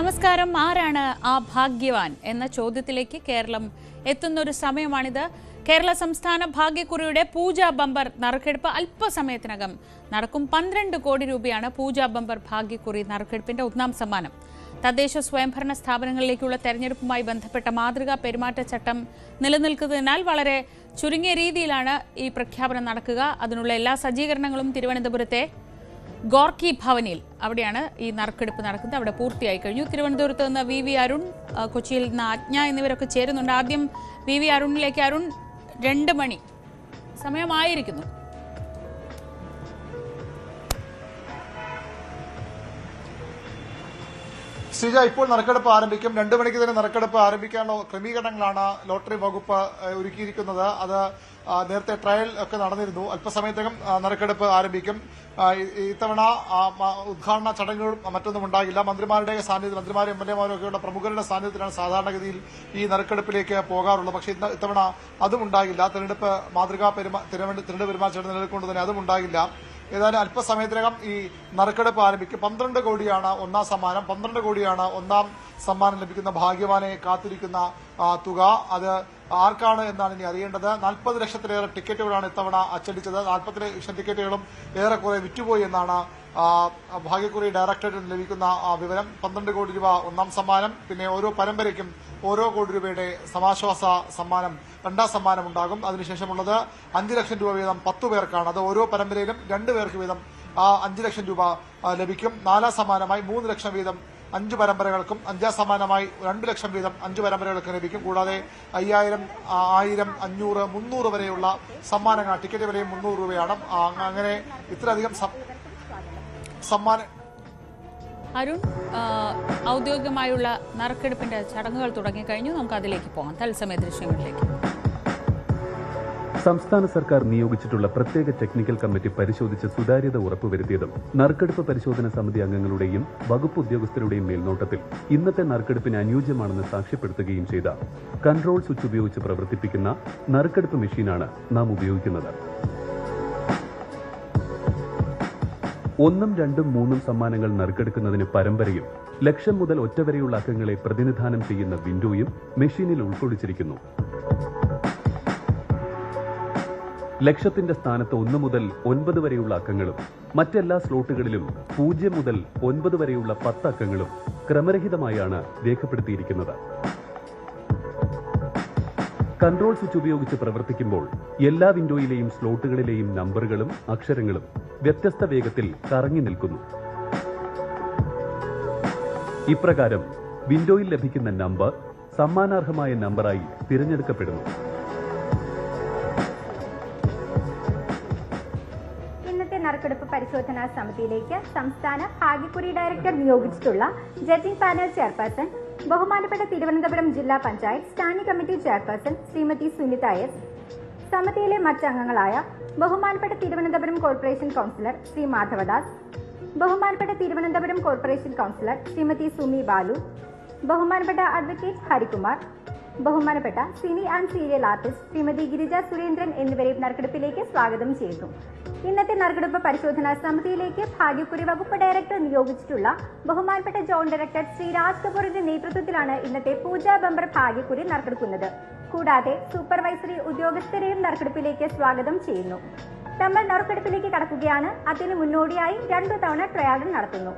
നമസ്കാരം. ആരാണ് ആ ഭാഗ്യവാൻ എന്ന ചോദ്യത്തിലേക്ക് കേരളം എത്തുന്നൊരു സമയമാണിത്. കേരള സംസ്ഥാന ഭാഗ്യക്കുറിയുടെ പൂജാ ബമ്പർ നറുക്കെടുപ്പ് അല്പസമയത്തിനകം നടക്കും. 12 കോടി രൂപയാണ് പൂജാ ബമ്പർ ഭാഗ്യക്കുറി നറുക്കെടുപ്പിന്റെ ഒന്നാം സമ്മാനം. തദ്ദേശ സ്വയംഭരണ സ്ഥാപനങ്ങളിലേക്കുള്ള തെരഞ്ഞെടുപ്പുമായി ബന്ധപ്പെട്ട മാതൃകാ പെരുമാറ്റച്ചട്ടം നിലനിൽക്കുന്നതിനാൽ വളരെ ചുരുങ്ങിയ രീതിയിലാണ് ഈ പ്രഖ്യാപനം നടക്കുക. അതിനുള്ള എല്ലാ സജ്ജീകരണങ്ങളും തിരുവനന്തപുരത്തെ ഗോർക്കി ഭവനിൽ അവിടെയാണ് ഈ നറുക്കെടുപ്പ് നടക്കുന്നത്. അവിടെ പൂർത്തിയായി കഴിഞ്ഞു. തിരുവനന്തപുരത്ത് നിന്ന് വി അരുൺ, കൊച്ചിയിൽ നിന്ന് ആജ്ഞ എന്നിവരൊക്കെ ചേരുന്നുണ്ട്. ആദ്യം വി അരുണിലേക്ക്. അരുൺ, 2 മണി സമയമായിരിക്കുന്നു. ശ്രീജ, ഇപ്പോൾ നറുക്കെടുപ്പ് ആരംഭിക്കും. 2 മണിക്ക് തന്നെ നറുക്കെടുപ്പ് ആരംഭിക്കാനുള്ള ക്രമീകരണങ്ങളാണ് ലോട്ടറി വകുപ്പ് ഒരുക്കിയിരിക്കുന്നത്. അത് നേരത്തെ ട്രയൽ ഒക്കെ നടന്നിരുന്നു. അല്പസമയത്തകം നറുക്കെടുപ്പ് ആരംഭിക്കും. ഇത്തവണ ഉദ്ഘാടന ചടങ്ങുകളും മറ്റൊന്നും ഉണ്ടാകില്ല. മന്ത്രിമാരുടെ സാന്നിധ്യം, മന്ത്രിമാരും എംഎൽഎമാരും ഒക്കെയുള്ള പ്രമുഖരുടെ സാന്നിധ്യത്തിലാണ് സാധാരണഗതിയിൽ ഈ നറുക്കെടുപ്പിലേക്ക് പോകാറുള്ളത്. പക്ഷേ ഇത്തവണ അതും ഉണ്ടാകില്ല. തെരഞ്ഞെടുപ്പ് മാതൃകാ തെരഞ്ഞെടുപ്പ് പെരുമാറ്റച്ചട്ടം നിലനിൽക്കൊണ്ട് തന്നെ അതും ഉണ്ടാകില്ല. ഏതായാലും അല്പസമയത്തിനകം ഈ നറുക്കെടുപ്പ് ആരംഭിക്കും. 12 കോടിയാണ് ഒന്നാം സമ്മാനം. 12 കോടിയാണ് ഒന്നാം സമ്മാനം ലഭിക്കുന്ന ഭാഗ്യവാനെ കാത്തിരിക്കുന്ന തുക. അത് ആർക്കാണ് എന്നാണ് ഇനി അറിയേണ്ടത്. 40 ലക്ഷത്തിലേറെ ടിക്കറ്റുകളാണ് ഇത്തവണ അച്ചടിച്ചത്. 40 ലക്ഷം ടിക്കറ്റുകളും ഏറെക്കുറെ വിറ്റുപോയി എന്നാണ് ഭാഗ്യക്കുറി ഡയറക്ടറേറ്റിന് ലഭിക്കുന്ന വിവരം. 12 കോടി രൂപ ഒന്നാം സമ്മാനം. പിന്നെ ഓരോ പരമ്പരയ്ക്കും ഓരോ കോടി രൂപയുടെ സമാശ്വാസ സമ്മാനം, രണ്ടാം സമ്മാനം ഉണ്ടാകും. അതിനുശേഷമുള്ളത് 5 ലക്ഷം രൂപ വീതം 10 പേർക്കാണ്. അത് ഓരോ പരമ്പരയിലും 2 പേർക്ക് വീതം 5 ലക്ഷം രൂപ ലഭിക്കും. 4ാം സമ്മാനമായി 3 ലക്ഷം വീതം 5 പരമ്പരകൾക്കും, 5ാം സമ്മാനമായി 2 ലക്ഷം വീതം 5 പരമ്പരകൾക്കും ലഭിക്കും. കൂടാതെ 5000, 1000, 500, 300 വരെയുള്ള സമ്മാനങ്ങൾ. ടിക്കറ്റ് വിലയും 300 രൂപയാണ്. അങ്ങനെ ഇത്രയധികം സമ്മാനം. അരുൺ, ഔദ്യോഗികമായുള്ള നറുക്കെടുപ്പിന്റെ ചടങ്ങുകൾ തുടങ്ങിക്കഴിഞ്ഞു. നമുക്ക് അതിലേക്ക് പോകാം. തത്സമയ ദൃശ്യങ്ങളിലേക്ക്. സംസ്ഥാന സർക്കാർ നിയോഗിച്ചിട്ടുള്ള പ്രത്യേക ടെക്നിക്കൽ കമ്മിറ്റി പരിശോധിച്ച് സുതാര്യത ഉറപ്പുവരുത്തിയതും നറുക്കെടുപ്പ് പരിശോധന സമിതി അംഗങ്ങളുടെയും വകുപ്പ് ഉദ്യോഗസ്ഥരുടെയും മേൽനോട്ടത്തിൽ ഇന്നത്തെ നറുക്കെടുപ്പിന് അനുയോജ്യമാണെന്ന് സാക്ഷ്യപ്പെടുത്തുകയും ചെയ്ത കൺട്രോൾ സ്വിച്ച് ഉപയോഗിച്ച് പ്രവർത്തിപ്പിക്കുന്ന നറുക്കെടുപ്പ് മെഷീനാണ് നാം ഉപയോഗിക്കുന്നത്. 1, 2, 3 സമ്മാനങ്ങൾ നറുക്കെടുക്കുന്നതിന് പരമ്പരയും ലക്ഷം മുതൽ ഒറ്റ വരെയുള്ള അക്കങ്ങളെ പ്രതിനിധാനം ചെയ്യുന്ന വിൻഡോയും മെഷീനിൽ ഉൾക്കൊള്ളിച്ചിരിക്കുന്നു. ലക്ഷത്തിന്റെ സ്ഥാനത്ത് 1 മുതൽ 9 വരെയുള്ള അക്കങ്ങളും മറ്റെല്ലാ സ്ലോട്ടുകളിലും 0 മുതൽ 9 വരെയുള്ള 10 അക്കങ്ങളും ക്രമരഹിതമായാണ് രേഖപ്പെടുത്തിയിരിക്കുന്നത്. കൺട്രോൾ സ്വിച്ച് ഉപയോഗിച്ച് പ്രവർത്തിക്കുമ്പോൾ എല്ലാ വിൻഡോയിലെയും സ്ലോട്ടുകളിലെയും നമ്പറുകളും അക്ഷരങ്ങളും വ്യത്യസ്ത വേഗത്തിൽ കറങ്ങി നിൽക്കുന്നു. ഇപ്രകാരം വിൻഡോയിൽ ലഭിക്കുന്ന നമ്പർ സമ്മാനാർഹമായ നമ്പറായി തിരഞ്ഞെടുക്കപ്പെടുന്നു. നറുക്കെടുപ്പ് പരിശോധനാ സമിതിയിലേക്ക് സംസ്ഥാന ഭാഗ്യക്കുറി ഡയറക്ടർ നിയോഗിച്ചിട്ടുള്ള ജഡ്ജിംഗ് പാനൽ ചെയർപേഴ്സൺ, ബഹുമാനപ്പെട്ട തിരുവനന്തപുരം ജില്ലാ panchayat standing committee chairperson Shrimati Sunitha S, സമിതിയിലെ മറ്റംഗങ്ങളായ ബഹുമാനപ്പെട്ട തിരുവനന്തപുരം കോർപ്പറേഷൻ കൗൺസിലർ ശ്രീ മാധവദാസ്, ബഹുമാനപ്പെട്ട തിരുവനന്തപുരം കോർപ്പറേഷൻ കൗൺസിലർ ശ്രീമതി സുമി ബാലു, ബഹുമാനപ്പെട്ട അഡ്വക്കേറ്റ് ഹരികുമാർ, ബഹുമാനപ്പെട്ട cine and serial artist Shrimati Girija Surendran എന്നിവരെ നറുക്കെടുപ്പിലേക്ക് സ്വാഗതം ചെയ്യുന്നു. ഇന്നത്തെ നറുക്കെടുപ്പ് പരിശോധനാ സമിതിയിലേക്ക് ഭാഗ്യക്കുറി വകുപ്പ് ഡയറക്ടർ നിയോഗിച്ചിട്ടുള്ള ബഹുമാനപ്പെട്ട ജോൺ ഡയറക്ടർ ശ്രീ രാജ് കപൂറിന്റെ നേതൃത്വത്തിലാണ് ഇന്നത്തെ പൂജാ ബമ്പർ ഭാഗ്യക്കുറി നറുക്കെടുക്കുന്നത്. കൂടാതെ സൂപ്പർവൈസറി ഉദ്യോഗസ്ഥരെയും നറുക്കെടുപ്പിലേക്ക് സ്വാഗതം ചെയ്യുന്നു. നമ്മൾ നറുക്കെടുപ്പിലേക്ക് കടക്കുകയാണ്. അതിന് മുന്നോടിയായി 2 തവണ ട്രയൽ നടത്തുന്നു.